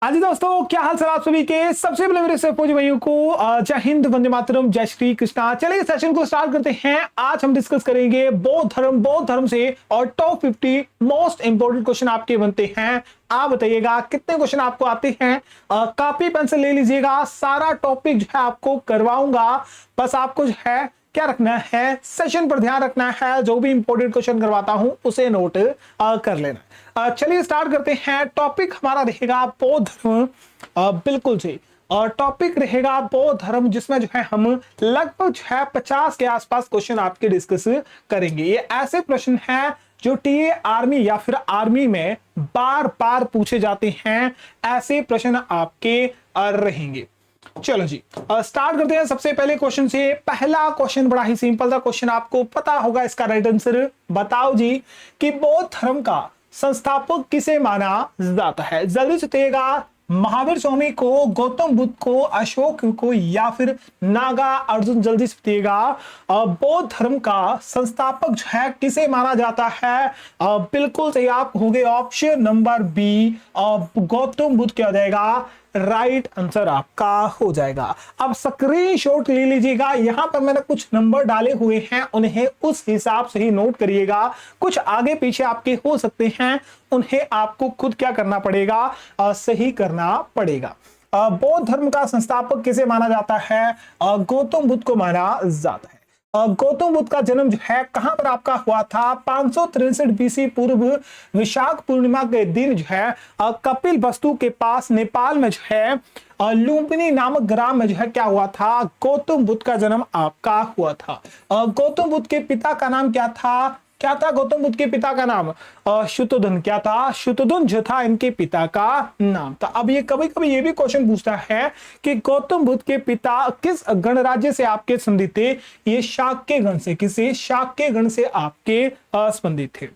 हाँ जी दोस्तों, क्या हाल चाल आप सभी के। सबसे पहले मेरे फौजी भाइयों को जय हिंद, वंदे मातरम, जय श्री कृष्णा। चलिए सेशन को स्टार्ट करते हैं। आज हम डिस्कस करेंगे बौद्ध धर्म से और टॉप 50 मोस्ट इंपोर्टेंट क्वेश्चन आपके बनते हैं। आप बताइएगा कितने क्वेश्चन आपको आते हैं। कॉपी पेंसिल ले लीजिएगा, सारा टॉपिक जो है आपको करवाऊंगा। बस आपको जो है क्या रखना है, सेशन पर ध्यान रखना है। जो भी इंपॉर्टेंट क्वेश्चन करवाता हूं उसे नोट कर लेना। चलिए स्टार्ट करते हैं। टॉपिक हमारा रहेगा बौद्ध धर्म, बिल्कुल जी। और टॉपिक रहेगा बौद्ध धर्म, जिसमें जो है हम लगभग जो है 50 के आसपास क्वेश्चन आपके डिस्कस करेंगे। ये ऐसे प्रश्न हैं जो टीए आर्मी या फिर आर्मी में बार बार पूछे जाते हैं। ऐसे प्रश्न आपके रहेंगे। चलो जी स्टार्ट करते हैं सबसे पहले क्वेश्चन से। पहला क्वेश्चन बड़ा ही सिंपल सा क्वेश्चन, आपको पता होगा इसका राइट आंसर। बताओ जी कि बौद्ध धर्म का संस्थापक किसे माना जाता है। जल्दी से बताइएगा। महावीर स्वामी को, गौतम बुद्ध को, अशोक को या फिर नागा अर्जुन। जल्दी से बताइएगा। बौद्ध धर्म का संस्थापक जो है किसे माना जाता है। बिल्कुल सही आप होंगे option number B, Gautam Buddha क्या हो जाएगा, राइट आंसर आपका हो जाएगा। अब स्क्रीनशॉट ले लीजिएगा। यहां पर मैंने कुछ नंबर डाले हुए हैं, उन्हें उस हिसाब से ही नोट करिएगा। कुछ आगे पीछे आपके हो सकते हैं, उन्हें आपको खुद क्या करना पड़ेगा, सही करना पड़ेगा। बौद्ध धर्म का संस्थापक किसे माना जाता है। गौतम बुद्ध को माना जाता है। गौतम बुद्ध का जन्म जो है कहां पर आपका हुआ था। 563 बीसी पूर्व विशाख पूर्णिमा के दिन जो है कपिल वस्तु के पास नेपाल में जो है लुम्बिनी नामक ग्राम में जो है क्या हुआ था, गौतम बुद्ध का जन्म आपका हुआ था। गौतम बुद्ध के पिता का नाम क्या था, गौतम बुद्ध के पिता का नाम शुतुदन। क्या था, शुतुदन जो था इनके पिता का नाम था। अब ये कभी कभी ये भी क्वेश्चन पूछता है कि गौतम बुद्ध के पिता किस गणराज्य से आपके संबंधित थे। ये शाक्य गण से, किसी शाक्य गण से आपके संबंधित थे।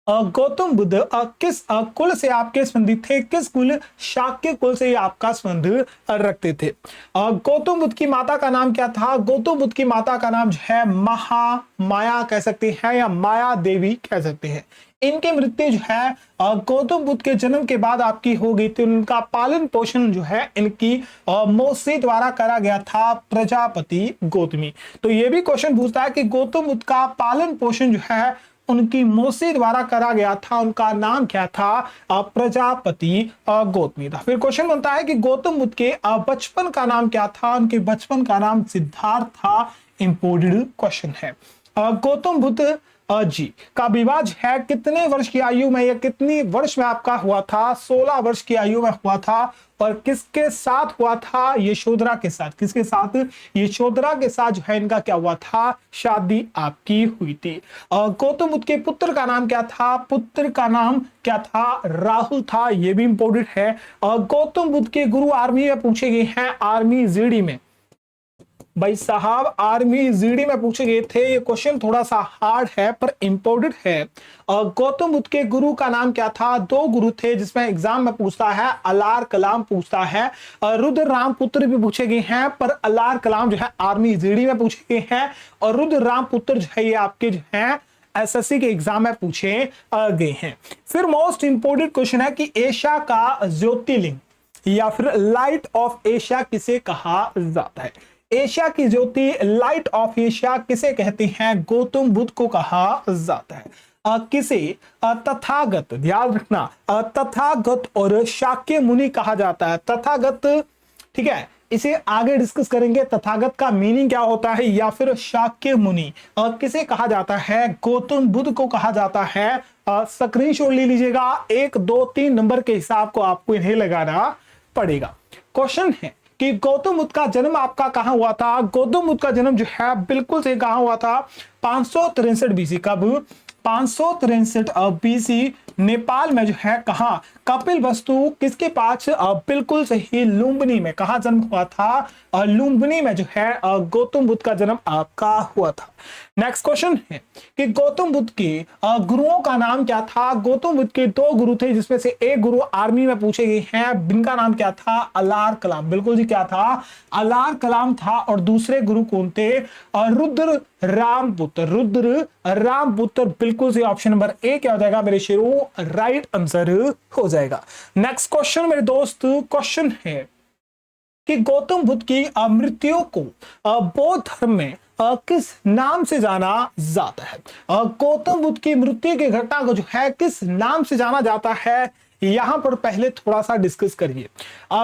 गौतम बुद्ध किस कुल से आपके संबंधित थे, किस कुल, शाक्य कुल से आपका संबंध रखते थे। गौतम बुद्ध की माता का नाम क्या था। गौतम बुद्ध की माता का नाम जो है महामाया कह सकते हैं या माया देवी कह सकते हैं। इनकी मृत्यु जो है गौतम बुद्ध के जन्म के बाद आपकी हो गई थी। उनका पालन पोषण जो है इनकी मौसी द्वारा करा गया था, प्रजापति गौतमी। तो ये भी क्वेश्चन पूछता है कि गौतम बुद्ध का पालन पोषण जो है उनकी मौसी द्वारा करा गया था, उनका नाम क्या था, प्रजापति गौतमी था। फिर क्वेश्चन बनता है कि गौतम बुद्ध के बचपन का नाम क्या था। उनके बचपन का नाम सिद्धार्थ था। इंपोर्टेंट क्वेश्चन है। गौतम बुद्ध जी का विवाह है कितने वर्ष की आयु में या कितनी वर्ष में आपका हुआ था। 16 वर्ष की आयु में हुआ था। और किसके साथ हुआ था, यशोधरा के साथ। किसके साथ, यशोधरा के साथ जो है इनका क्या हुआ था, शादी आपकी हुई थी। गौतम बुद्ध के पुत्र का नाम क्या था। पुत्र का नाम क्या था, राहुल था। यह भी इंपोर्टेंट है। गौतम बुद्ध के गुरु आर्मी में पूछे गए हैं, आर्मी जीडी में। भाई साहब आर्मी जीडी में पूछे गए थे। ये क्वेश्चन थोड़ा सा हार्ड है पर इंपोर्टेंट है। गौतम बुद्ध के गुरु का नाम क्या था। 2 गुरु थे जिसमें एग्जाम में पूछता है, अलार कलाम पूछता है। रुद्र राम पुत्र भी पूछे गए हैं, पर अलार कलाम जो है आर्मी जीडी में पूछे गए हैं। और रुद्र राम पुत्र जो है ये आपके जो है एसएससी के एग्जाम में पूछे गए हैं। फिर मोस्ट इंपोर्टेंट क्वेश्चन है कि एशिया का ज्योतिर्लिंग या फिर लाइट ऑफ एशिया किसे कहा जाता है। एशिया की ज्योति, लाइट ऑफ एशिया किसे कहते हैं। गौतम बुद्ध को कहा जाता है। किसे तथागत, ध्यान रखना, तथागत और शाक्य मुनि कहा जाता है। तथागत, ठीक है, इसे आगे डिस्कस करेंगे। तथागत का मीनिंग क्या होता है या फिर शाक्य मुनि किसे कहा जाता है, गौतम बुद्ध को कहा जाता है। स्क्रीनशॉट ले लीजिएगा। 1, 2, 3 नंबर के हिसाब को आपको इन्हें लगाना पड़ेगा। क्वेश्चन है कि गौतम बुद्ध का जन्म आपका कहां हुआ था। गौतम बुद्ध का जन्म जो है बिल्कुल से कहां हुआ था, 563 बीसी। कब, 563 बीसी नेपाल में जो है कहां, कपिल वस्तु किसके पास, बिल्कुल सही लुम्बिनी में। कहां जन्म हुआ था, लुम्बिनी में जो है गौतम बुद्ध का जन्म आपका हुआ था। नेक्स्ट क्वेश्चन है कि गौतम बुद्ध के गुरुओं का नाम क्या था। गौतम बुद्ध के 2 गुरु थे जिसमें से एक गुरु आर्मी में पूछे गए हैं, जिनका नाम क्या था, अलार कलाम। बिल्कुल जी क्या था, अलार कलाम था। और दूसरे गुरु कौन थे, रुद्र राम पुत्र। रुद्र राम पुत्र, बिल्कुल से ऑप्शन नंबर ए क्या हो जाएगा मेरे शेरों, राइट आंसर हो जाएगा। जाएगा। नेक्स्ट क्वेश्चन मेरे दोस्त, क्वेश्चन है कि गौतम बुद्ध की मृत्यु को बौद्ध धर्म में किस नाम से जाना जाता है? गौतम बुद्ध की मृत्यु की घटना को जो है किस नाम से जाना जाता है, यहां पर पहले थोड़ा सा डिस्कस करिए।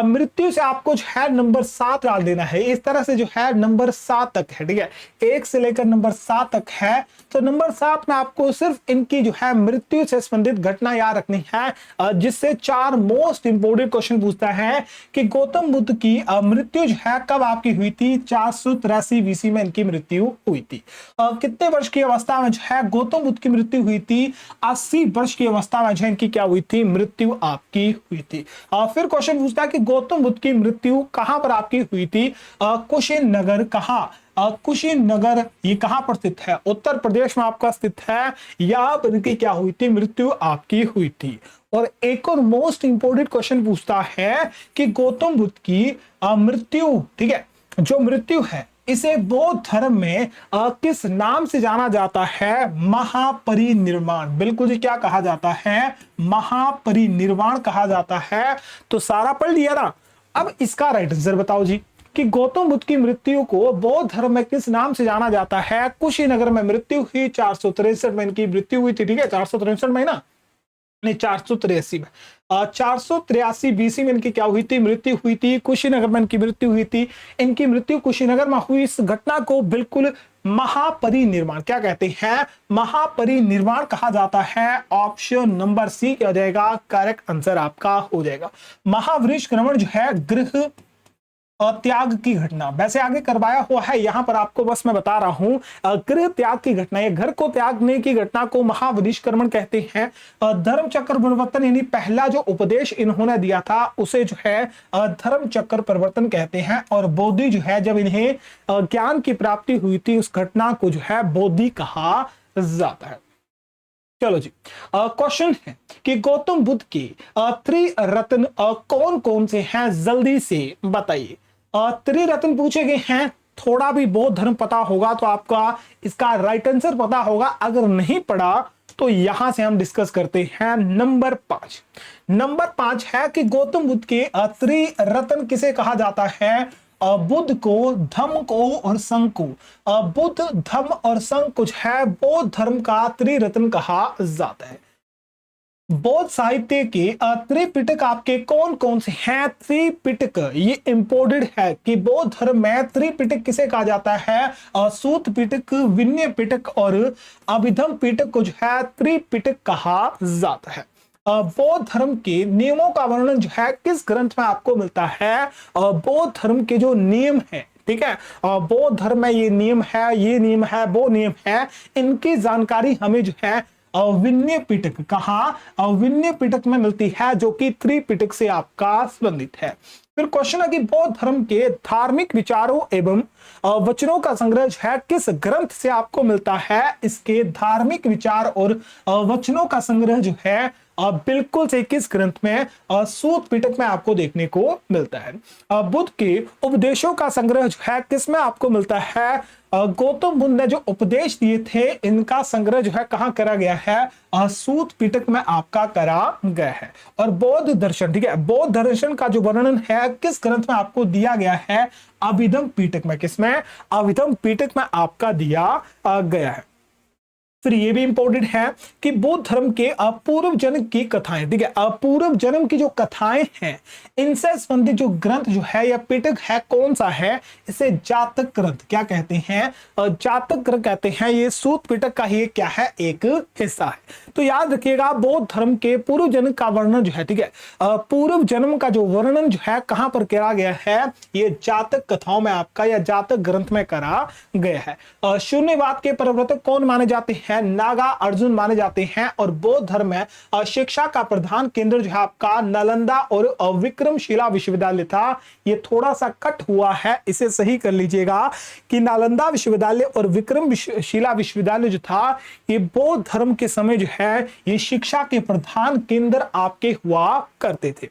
मृत्यु से आपको जो है नंबर 7 डाल देना है। इस तरह से जो है नंबर 7 तक है, ठीक है, 1 से लेकर नंबर 7 तक है। तो नंबर 7 में आपको सिर्फ इनकी जो है मृत्यु से संबंधित घटना याद रखनी है, जिससे 4 मोस्ट इंपोर्टेंट क्वेश्चन पूछता है कि गौतम बुद्ध की मृत्यु जो है कब आपकी हुई थी? 483 बीसी में इनकी मृत्यु हुई थी। कितने वर्ष की अवस्था में जो है गौतम बुद्ध की मृत्यु हुई थी? 80 वर्ष की अवस्था में जो है इनकी क्या हुई थी? मृत्यु आपकी हुई थी। फिर क्वेश्चन पूछता है कि गौतम बुद्ध की मृत्यु कहां पर आपकी हुई थी? कुशीनगर। कहां? कुशीनगर ये कहां पर स्थित है? उत्तर प्रदेश में आपका स्थित है। यहां पर इनकी क्या हुई थी? मृत्यु आपकी हुई थी। और एक और मोस्ट इंपोर्टेंट क्वेश्चन पूछता है कि गौतम बुद्ध की मृत्यु, ठीक है, जो मृत्यु है इसे बौद्ध धर्म में किस नाम से जाना जाता है? महापरिनिर्वाण। बिल्कुल जी, क्या कहा जाता है? महापरिनिर्वाण कहा जाता है। तो सारा पढ़ लिया ना। अब इसका राइट आंसर बताओ जी कि गौतम बुद्ध की मृत्यु को बौद्ध धर्म में किस नाम से जाना जाता है? कुशीनगर में मृत्यु हुई, 463 में इनकी मृत्यु हुई थी, ठीक है, 463 में ना, नहीं 483 में, 483 बीसी में इनकी क्या हुई थी? मृत्यु हुई थी। कुशीनगर में इनकी मृत्यु हुई थी। इनकी मृत्यु कुशीनगर में हुई। इस घटना को बिल्कुल महापरिनिर्वाण क्या कहते हैं? महापरिनिर्वाण कहा जाता है। ऑप्शन नंबर सी क्या हो जाएगा? करेक्ट आंसर आपका हो जाएगा। महावृषक्रमण जो है गृह त्याग की घटना, वैसे आगे करवाया हुआ है, यहां पर आपको बस मैं बता रहा हूं। गृह त्याग की घटना, ये घर को त्यागने की घटना को महावृषक्रमण कहते हैं। धर्म चक्र परिवर्तन यानी पहला जो उपदेश इन्होंने दिया था उसे जो है धर्म चक्र परिवर्तन कहते हैं। और बोधि जो है, जब इन्हें ज्ञान की प्राप्ति हुई थी उस घटना को जो है बोधि कहा जाता है। चलो जी, क्वेश्चन है कि गौतम बुद्ध के त्रिरत्न कौन कौन से हैं? जल्दी से बताइए। त्रिरत्न पूछे गए हैं। थोड़ा भी बौद्ध धर्म पता होगा तो आपका इसका राइट आंसर पता होगा। अगर नहीं पढ़ा तो यहां से हम डिस्कस करते हैं। नंबर 5, नंबर 5 है कि गौतम बुद्ध के त्रिरत्न किसे कहा जाता है? बुद्ध को, धम्म को और संघ को। बुद्ध, धम्म और संघ कुछ है बौद्ध धर्म का त्रिरत्न कहा जाता है। बौद्ध साहित्य के त्रिपिटक आपके कौन कौन से हैं? त्रिपिटक ये इंपोर्टेड है कि बौद्ध धर्म में त्रिपिटक किसे कहा जाता है? सूत पिटक, विनय पिटक और अभिधम पिटक को जो है त्रिपिटक कहा जाता है। बौद्ध धर्म के नियमों का वर्णन जो है किस ग्रंथ में आपको मिलता है? बौद्ध धर्म के जो नियम है, ठीक है, बौद्ध धर्म में ये नियम है, ये नियम है, वो नियम है, इनकी जानकारी हमें जो है विनय पिटक, कहा? विनय पिटक में मिलती है, जो कि त्रिपिटक से आपका संबंधित है। फिर क्वेश्चन है कि बौद्ध धर्म के धार्मिक विचारों एवं वचनों का संग्रह है किस ग्रंथ से आपको मिलता है? इसके धार्मिक विचार और वचनों का संग्रह जो है बिल्कुल से किस ग्रंथ में? सूत पिटक में आपको देखने को मिलता है। बुद्ध के उपदेशों का संग्रह जो है किस में आपको मिलता है? गौतम बुद्ध ने जो उपदेश दिए थे इनका संग्रह जो है कहां करा गया है? सूत पिटक में आपका करा गया है। और बौद्ध दर्शन, ठीक है, बौद्ध दर्शन का जो वर्णन है किस ग्रंथ में आपको दिया गया है? अभिधम पिटक में। किसमें? अभिधम पिटक में आपका दिया गया है। फिर ये भी इंपॉर्टेंट है कि बौद्ध धर्म के पूर्व जन्म की कथाएं, ठीक है, पूर्व जन्म की जो कथाएं हैं इनसे संबंधित जो ग्रंथ जो है या पिटक है कौन सा है? इसे जातक ग्रंथ क्या कहते हैं? जातक ग्रंथ कहते हैं। ये सूत पिटक का ही क्या है? एक हिस्सा है। तो याद रखिएगा बौद्ध धर्म के पूर्व जन्म का वर्णन जो है, ठीक है, पूर्व जन्म का जो वर्णन जो है कहां पर करा गया है? ये जातक कथाओं में आपका या जातक ग्रंथ में करा गया है। शून्यवाद के प्रवर्तक कौन माने जाते हैं? नागा अर्जुन माने जाते हैं। और बौद्ध धर्म में शिक्षा का प्रधान केंद्र जो है आपका नालंदा और विक्रमशिला विश्वविद्यालय था। ये थोड़ा सा कट हुआ है, इसे सही कर लीजिएगा कि नालंदा विश्वविद्यालय और विक्रमशिला विश्वविद्यालय जो था ये बौद्ध धर्म के समय जो है ये शिक्षा के प्रधान केंद्र आपके हुआ करते थे।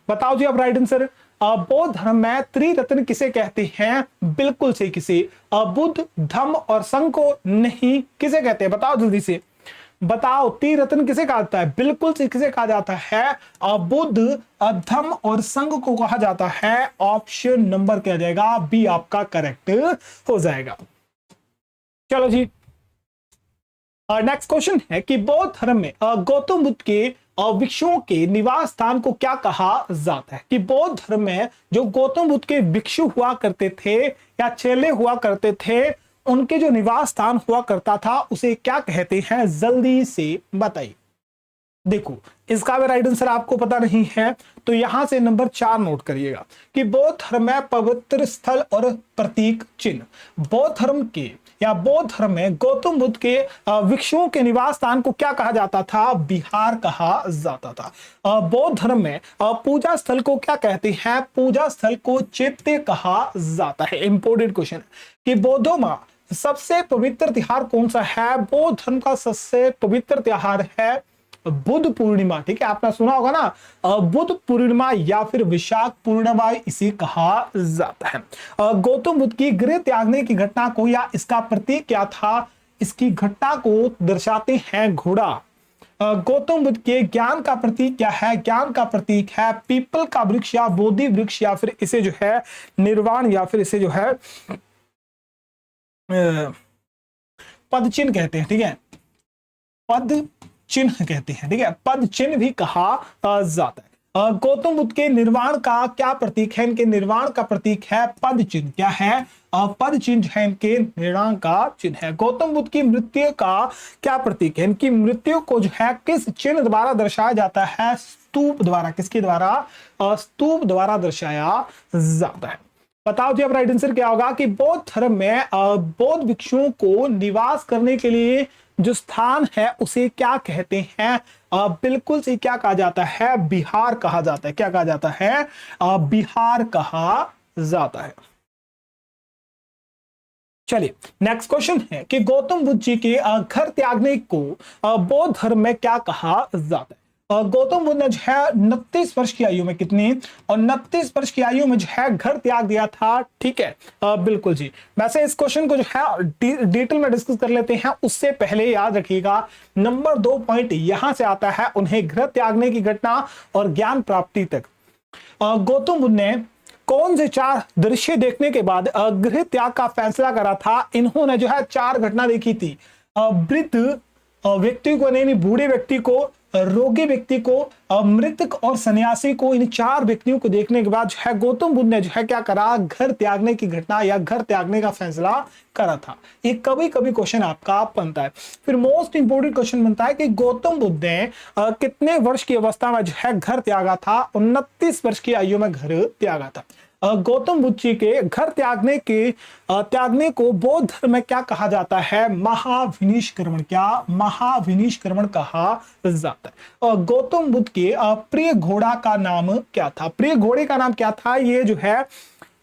बताओ जी अब राइट आंसर। बौद्ध धर्म में त्रिरत्न किसे कहते हैं? बिल्कुल से किसे? बुद्ध, धम्म और संघ को नहीं। किसे कहते हैं? बताओ जल्दी से। बताओ त्रिरत्न किसे कहा जाता है? बिल्कुल से किसे कहा जाता है? बुद्ध, धम्म और संघ को कहा जाता है। ऑप्शन नंबर क्या जाएगा? बी आपका करेक्ट हो जाएगा। चलो जी, नेक्स्ट क्वेश्चन है कि बौद्ध धर्म में गौतम बुद्ध के भिक्षुओं के निवास स्थान को क्या कहा जाता है? कि बौद्ध धर्म में जो गौतम बुद्ध के भिक्षु हुआ करते थे या चेले हुआ करते थे, उनके जो निवास स्थान हुआ करता था उसे क्या कहते हैं? जल्दी से बताइए। देखो, इसका भी राइट आंसर आपको पता नहीं है तो यहां से नंबर 4 नोट करिएगा कि बौद्ध धर्म में पवित्र स्थल और प्रतीक चिन्ह। बौद्ध धर्म के या बौद्ध धर्म में गौतम बुद्ध के भिक्षुओं के निवास स्थान को क्या कहा जाता था? विहार कहा जाता था। बौद्ध धर्म में पूजा स्थल को क्या कहते हैं? पूजा स्थल को चैत्य कहा जाता है। इंपोर्टेंट क्वेश्चन कि बौद्धों में सबसे पवित्र त्योहार कौन सा है? बौद्ध धर्म का सबसे पवित्र त्योहार है बुद्ध पूर्णिमा। ठीक है, आपने सुना होगा ना, बुद्ध पूर्णिमा या फिर विशाख पूर्णिमा इसे कहा जाता है। गौतम बुद्ध की गृह त्यागने की घटना को या इसका प्रतीक क्या था? इसकी घटना को दर्शाते हैं घोड़ा। गौतम बुद्ध के ज्ञान का प्रतीक क्या है? ज्ञान का प्रतीक है पीपल का वृक्ष या बोधि वृक्ष, या फिर इसे जो है निर्वाण, या फिर इसे जो है पदचिन्ह कहते हैं। ठीक है, पद चिन्ह कहते हैं। ठीक है, पद चिन्ह भी कहा जाता है। गौतम बुद्ध के निर्वाण का क्या प्रतीक है? इनके निर्वाण का प्रतीक है पद चिन्ह। क्या है? पद चिन्ह है इनके निर्वाण का चिन्ह है। गौतम बुद्ध की मृत्यु का क्या प्रतीक है? इनकी मृत्यु को जो है किस चिन्ह द्वारा दर्शाया जाता है? स्तूप द्वारा। किसके द्वारा? स्तूप द्वारा दर्शाया जाता है। बताओ जी अब राइट आंसर क्या होगा? कि बौद्ध धर्म में बौद्ध भिक्षुओं को निवास करने के लिए जो स्थान है उसे क्या कहते हैं? बिल्कुल से क्या कहा जाता है? विहार कहा जाता है। क्या कहा जाता है? विहार कहा जाता है। चलिए, नेक्स्ट क्वेश्चन है कि गौतम बुद्ध जी के घर त्यागने को बौद्ध धर्म में क्या कहा जाता है? गौतम बुद्ध ने जो है 29 वर्ष की आयु में, कितनी? और 29 वर्ष की आयु में जो है घर त्याग दिया था। ठीक है, बिल्कुल जी। वैसे इस क्वेश्चन को जो है डिटेल में डिस्कस कर लेते हैं, उससे पहले याद रखिएगा नंबर 2 पॉइंट यहां से आता है, उन्हें घर त्यागने की घटना और ज्ञान प्राप्ति तक। गौतम बुद्ध ने कौन से 4 दृश्य देखने के बाद गृह त्याग का फैसला करा था? इन्होंने जो है 4 घटना देखी थी। वृद्ध व्यक्ति को, नहीं बूढ़े व्यक्ति को, रोगी व्यक्ति को, मृतक और सन्यासी को, इन 4 व्यक्तियों को देखने के बाद जो है गौतम बुद्ध ने जो है क्या करा? घर त्यागने की घटना या घर त्यागने का फैसला करा था। ये कभी कभी क्वेश्चन आपका बनता है। फिर मोस्ट इंपोर्टेंट क्वेश्चन बनता है कि गौतम बुद्ध ने कितने वर्ष की अवस्था में जो है घर त्यागा था? 29 वर्ष की आयु में घर त्यागा था। गौतम बुद्ध जी के घर त्यागने को बौद्ध धर्म में क्या कहा जाता है? महाविनिष्क्रमण। क्या? महाविनिष्क्रमण कहा जाता है। और गौतम बुद्ध के प्रिय घोड़ा का नाम क्या था? प्रिय घोड़े का नाम क्या था? ये जो है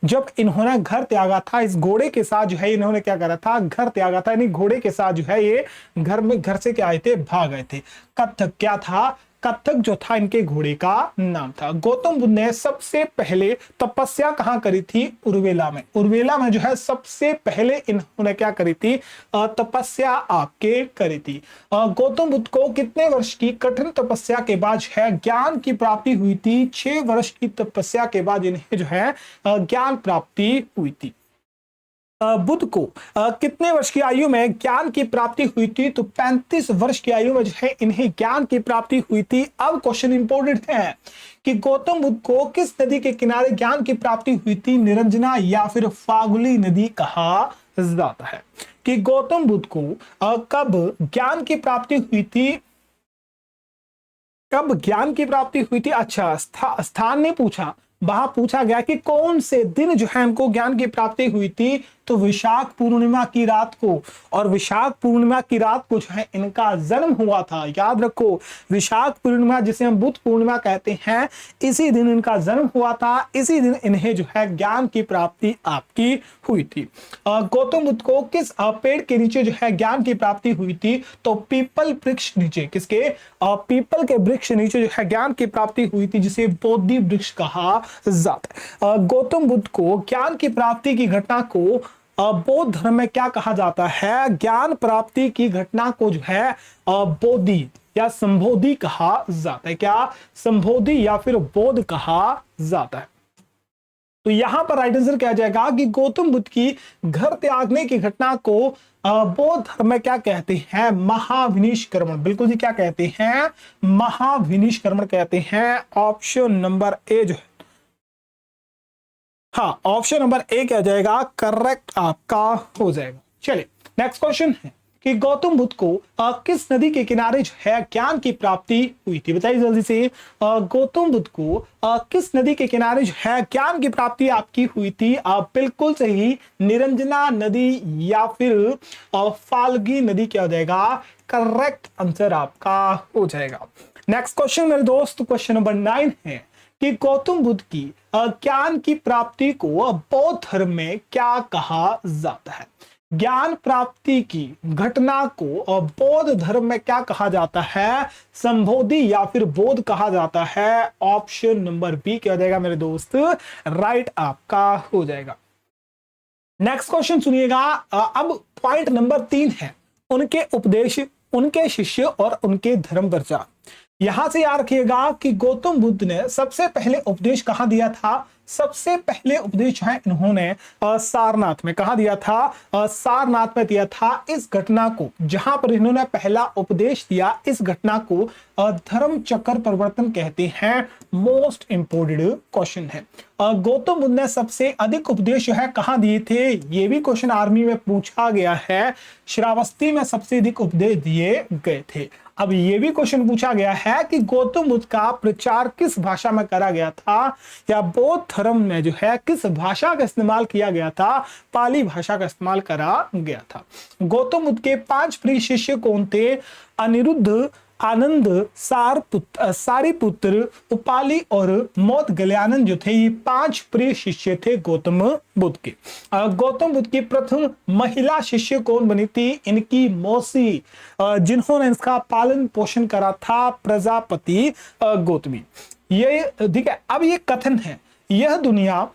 जब इन्होंने घर त्यागा था, इस घोड़े के साथ जो है इन्होंने क्या करा था? घर त्यागा था। यानी घोड़े के साथ जो है ये घर से क्या आए थे? भाग गए थे। कत्थक क्या था? कत्थक जो था इनके घोड़े का नाम था। गौतम बुद्ध ने सबसे पहले तपस्या कहां करी थी? उर्वेला में। उर्वेला में जो है सबसे पहले इन्होंने क्या करी थी? तपस्या आपके करी थी। गौतम बुद्ध को कितने वर्ष की कठिन तपस्या के बाद है ज्ञान की प्राप्ति हुई थी? 6 वर्ष की तपस्या के बाद इन्हें जो है ज्ञान प्राप्ति हुई थी। बुद्ध को कितने वर्ष की आयु में ज्ञान की प्राप्ति हुई थी? तो 35 वर्ष की आयु में जो है इन्हें ज्ञान की प्राप्ति हुई थी। अब क्वेश्चन इंपॉर्टेंट है कि गौतम बुद्ध को किस नदी के किनारे ज्ञान की प्राप्ति हुई थी? निरंजना या फिर फागुली नदी कहा जाता है। कि गौतम बुद्ध को कब ज्ञान की प्राप्ति हुई थी? कब ज्ञान की प्राप्ति हुई थी? अच्छा, स्थान ने पूछा, वहां पूछा गया कि कौन से दिन जो है इनको ज्ञान की प्राप्ति हुई थी? तो विशाख पूर्णिमा की रात को। और विशाख पूर्णिमा की रात को जो है इनका जन्म हुआ था। याद रखो, विशाख पूर्णिमा जिसे हम बुद्ध पूर्णिमा कहते हैं, इसी दिन इनका जन्म हुआ था, इसी दिन इन्हें जो है ज्ञान की प्राप्ति आपकी हुई थी। गौतम बुद्ध को किस पेड़ के नीचे जो है ज्ञान की प्राप्ति हुई थी? तो पीपल वृक्ष नीचे। किसके? पीपल के वृक्ष नीचे जो है ज्ञान की प्राप्ति हुई थी, जिसे बोधि वृक्ष कहा जाता है। गौतम बुद्ध को ज्ञान की प्राप्ति की घटना को बौद्ध धर्म में क्या कहा जाता है? ज्ञान प्राप्ति की घटना को जो है बोधि या संबोधि कहा जाता है। क्या? संबोधि या फिर बोध कहा जाता है। तो यहां पर राइट आंसर क्या जाएगा कि गौतम बुद्ध की घर त्यागने की घटना को बौद्ध धर्म में क्या कहते हैं? महाविनिष्क्रमण। बिल्कुल जी, क्या कहते हैं? महाविनिष्क्रमण कहते हैं। ऑप्शन नंबर ए जो है, हाँ, ऑप्शन नंबर ए क्या जाएगा? करेक्ट आपका हो जाएगा। चलिए नेक्स्ट क्वेश्चन है कि गौतम बुद्ध को किस नदी के किनारे जो है ज्ञान की प्राप्ति हुई थी? बताइए जल्दी से। गौतम बुद्ध को किस नदी के किनारे जो है ज्ञान की प्राप्ति आपकी हुई थी? बिल्कुल सही, निरंजना नदी या फिर फाल्गुनी नदी क्या हो जाएगा? करेक्ट आंसर आपका हो जाएगा। नेक्स्ट क्वेश्चन मेरे दोस्त, क्वेश्चन नंबर 9 है कि गौतम बुद्ध की ज्ञान की प्राप्ति को बौद्ध धर्म में क्या कहा जाता है? ज्ञान प्राप्ति की घटना को बौद्ध धर्म में क्या कहा जाता है? संबोधि या फिर बोध कहा जाता है। ऑप्शन नंबर बी क्या हो जाएगा मेरे दोस्त? राइट आपका हो जाएगा। नेक्स्ट क्वेश्चन सुनिएगा। अब पॉइंट नंबर 3 है उनके उपदेश, उनके शिष्य और उनके धर्म प्रचार। यहां से याद रखिएगा कि गौतम बुद्ध ने सबसे पहले उपदेश कहां दिया था? सबसे पहले उपदेश है इन्होंने सारनाथ में। कहा दिया था? सारनाथ में दिया था। इस घटना को, जहां पर इन्होंने पहला उपदेश दिया, इस घटना को धर्म चक्र परिवर्तन कहते हैं। मोस्ट इंपोर्टेंट क्वेश्चन है। गौतम बुद्ध ने सबसे अधिक उपदेश जो है कहां दिए थे? ये भी क्वेश्चन आर्मी में पूछा गया है। श्रावस्ती में सबसे अधिक उपदेश दिए गए थे। अब ये भी क्वेश्चन पूछा गया है कि गौतम बुद्ध का प्रचार किस भाषा में करा गया था, या बौद्ध धर्म में जो है किस भाषा का इस्तेमाल किया गया था? पाली भाषा का इस्तेमाल करा गया था। गौतम बुद्ध के 5 प्रिय शिष्य कौन थे? अनिरुद्ध, आनंद, सारिपुत्र, उपाली और मोदगल्यानंद जो थे, ये 5 प्रिय शिष्य थे गौतम बुद्ध के। गौतम बुद्ध की प्रथम महिला शिष्य कौन बनी थी? इनकी मौसी, जिन्होंने इसका पालन पोषण करा था, प्रजापति गौतमी। ये ठीक है। अब ये कथन है, यह दुनिया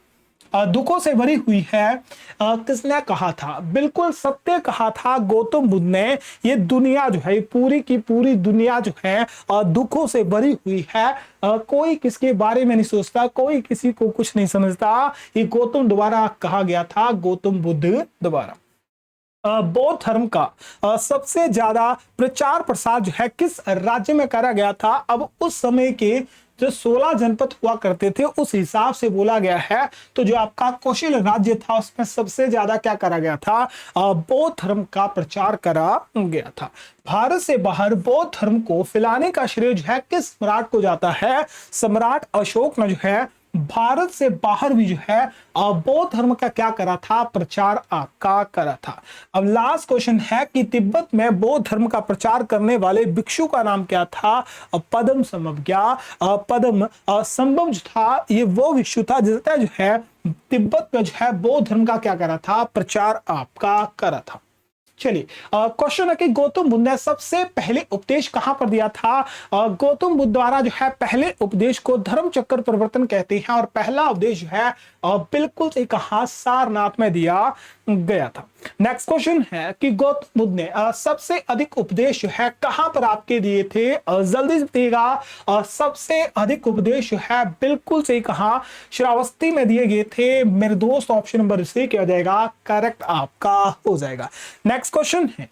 दुखों से भरी हुई है, किसने कहा था? बिल्कुल सत्य कहा था गौतम बुद्ध ने। ये दुनिया जो है, पूरी की पूरी दुनिया जो है दुखों से भरी हुई है। कोई किसके बारे में नहीं सोचता, कोई किसी को कुछ नहीं समझता। ये गौतम द्वारा कहा गया था, गौतम बुद्ध द्वारा। बौद्ध धर्म का सबसे ज्यादा प्रचार प्रसार जो है किस राज्य में करा गया था? अब उस समय के जो 16 जनपद हुआ करते थे, उस हिसाब से बोला गया है। तो जो आपका कौशल राज्य था, उसमें सबसे ज्यादा क्या करा गया था? बौद्ध धर्म का प्रचार करा गया था। भारत से बाहर बौद्ध धर्म को फैलाने का श्रेय जो है किस सम्राट को जाता है? सम्राट अशोक ने जो है भारत से बाहर भी जो है बौद्ध धर्म का क्या करा था? प्रचार आपका करा था। अब लास्ट क्वेश्चन है कि तिब्बत में बौद्ध धर्म का प्रचार करने वाले भिक्षु का नाम क्या था? पद्म संभव। पद्म संभव जो था, ये वो भिक्षु था जिसने जो है तिब्बत में जो है बौद्ध धर्म का क्या करा था? प्रचार आपका करा था। चलिए क्वेश्चन है कि गौतम बुद्ध ने सबसे पहले उपदेश कहां पर दिया था? गौतम बुद्ध द्वारा जो है पहले उपदेश को धर्म चक्र परिवर्तन कहते हैं, और पहला उपदेश जो है बिल्कुल सही कहा, सारनाथ में दिया गया था। नेक्स्ट क्वेश्चन है कि गौतम बुद्ध ने सबसे अधिक उपदेश जो है कहां पर आपके दिए थे? जल्दी से बताइएगा। सबसे अधिक उपदेश जो है बिल्कुल सही कहा, श्रावस्ती में दिए गए थे मेरे दोस्त। ऑप्शन नंबर सी क्या हो जाएगा? करेक्ट आपका हो जाएगा। नेक्स्ट क्वेश्चन है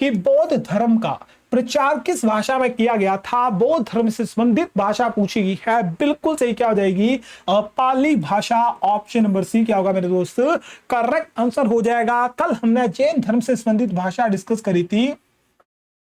कि बौद्ध धर्म का प्रचार किस भाषा में किया गया था? बौद्ध धर्म से संबंधित भाषा पूछी गई है। बिल्कुल सही क्या हो जाएगी? पाली भाषा। ऑप्शन नंबर सी क्या होगा मेरे दोस्त? करेक्ट आंसर हो जाएगा। कल हमने जैन धर्म से संबंधित भाषा डिस्कस करी थी,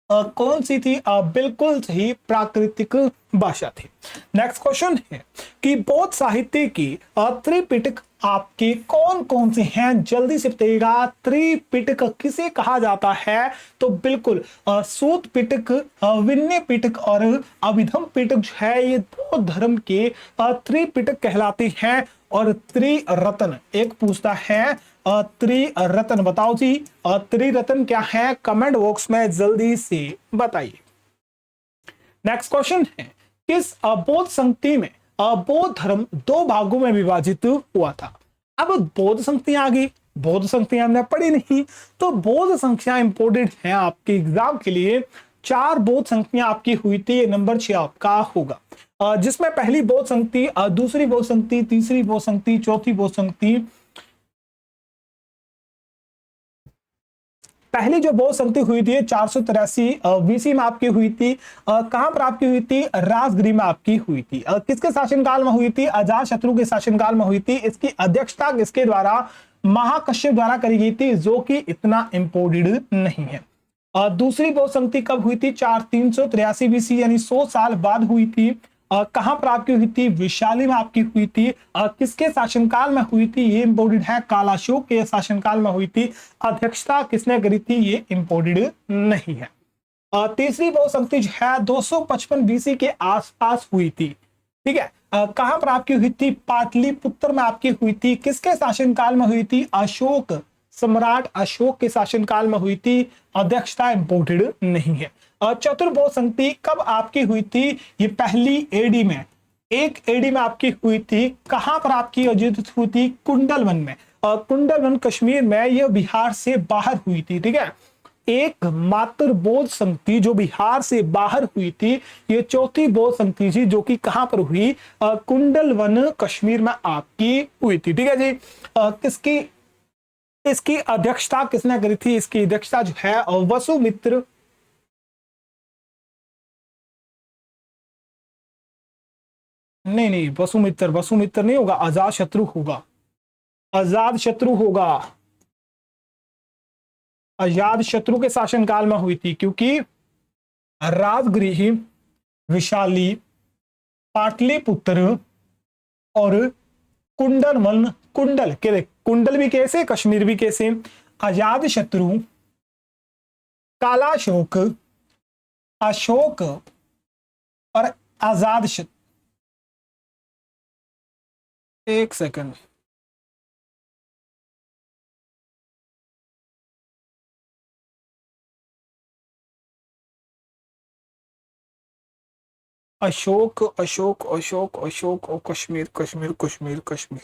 कौन सी थी? बिल्कुल सही, प्राकृतिक भाषा थी। नेक्स्ट क्वेश्चन है कि बौद्ध साहित्य की त्रिपिटक आपके कौन कौन से हैं? जल्दी से बताइएगा। त्रिपिटक किसे कहा जाता है? तो बिल्कुल सूत पिटक, विनय पिटक और अभिधम पिटक जो है, ये बौद्ध धर्म के त्रिपिटक कहलाते हैं। और त्रिरत्न एक पूछता है, त्रिरत्न बताओ जी, त्रिरत्न क्या है? कमेंट बॉक्स में जल्दी से बताइए। नेक्स्ट क्वेश्चन है किस बौद्ध संगति में बौद्ध धर्म 2 भागों में विभाजित हुआ था? अब बौद्ध संगति आ गई, बौद्ध संख्या हमने पढ़ी नहीं, तो बौद्ध संख्या इंपोर्टेड है आपके एग्जाम के लिए। 4 बौद्ध संख्या आपकी हुई थी, ये नंबर 6 आपका होगा, जिसमें पहली बौद्ध संगति, दूसरी बौद्ध संगति, तीसरी बौद्ध संगति, चौथी बौद्ध संगति। पहली जो बौद्ध संगति हुई थी 483 बीसी में आपकी हुई थी। कहां पर आपकी हुई थी? राजगिरी में आपकी हुई थी। किसके शासनकाल में हुई थी? अजातशत्रु के शासनकाल में हुई थी। इसकी अध्यक्षता किसके द्वारा? महाकश्यप द्वारा करी गई थी, जो कि इतना इंपोर्टेड नहीं है। दूसरी बौद्ध संगति कब हुई थी? 4383 बीसी, यानी 100 साल बाद हुई थी। कहां पर आपकी हुई थी? वैशाली में आपकी हुई थी। किसके शासनकाल में हुई थी? ये इंपोर्टेड है, कालाशोक के शासनकाल में हुई थी। अध्यक्षता किसने करी थी? ये इंपोर्टेड नहीं है। तीसरी बौद्ध संगति जो है 255 बीसी के आसपास हुई थी, ठीक है। कहां पर आपकी हुई थी? पाटलिपुत्र में आपकी हुई थी। किसके शासनकाल में हुई थी? अशोक, सम्राट अशोक के शासनकाल में हुई थी। अध्यक्षता इंपोर्टेड नहीं है। चतुर्बौद्ध संगति कब आपकी हुई थी? ये पहली एडी में, 1 एडी में आपकी हुई थी। कहां पर आपकी आयोजित हुई थी? कुंडलवन में। कुंडलवन कश्मीर में, यह बिहार से बाहर हुई थी, ठीक है। एक मात्र बौद्ध संगति जो बिहार से बाहर हुई थी, ये चौथी बौद्ध संगति थी, जो कि कहां पर हुई? कुंडलवन कश्मीर में आपकी हुई थी, ठीक है जी। किसकी इसकी अध्यक्षता किसने करी थी? इसकी अध्यक्षता जो है वसुमित्र, नहीं वसुमित्र नहीं होगा, अजातशत्रु होगा। अजातशत्रु होगा, अजातशत्रु के शासनकाल में हुई थी, क्योंकि राजगृह, वैशाली, पाटलिपुत्र और कुंडलवन, कुंडल भी कैसे, कश्मीर भी कैसे। अजातशत्रु, कालाशोक, अशोक और अजातशत्रु। एक सेकंड, अशोक अशोक अशोक अशोक और कश्मीर कश्मीर कश्मीर कश्मीर।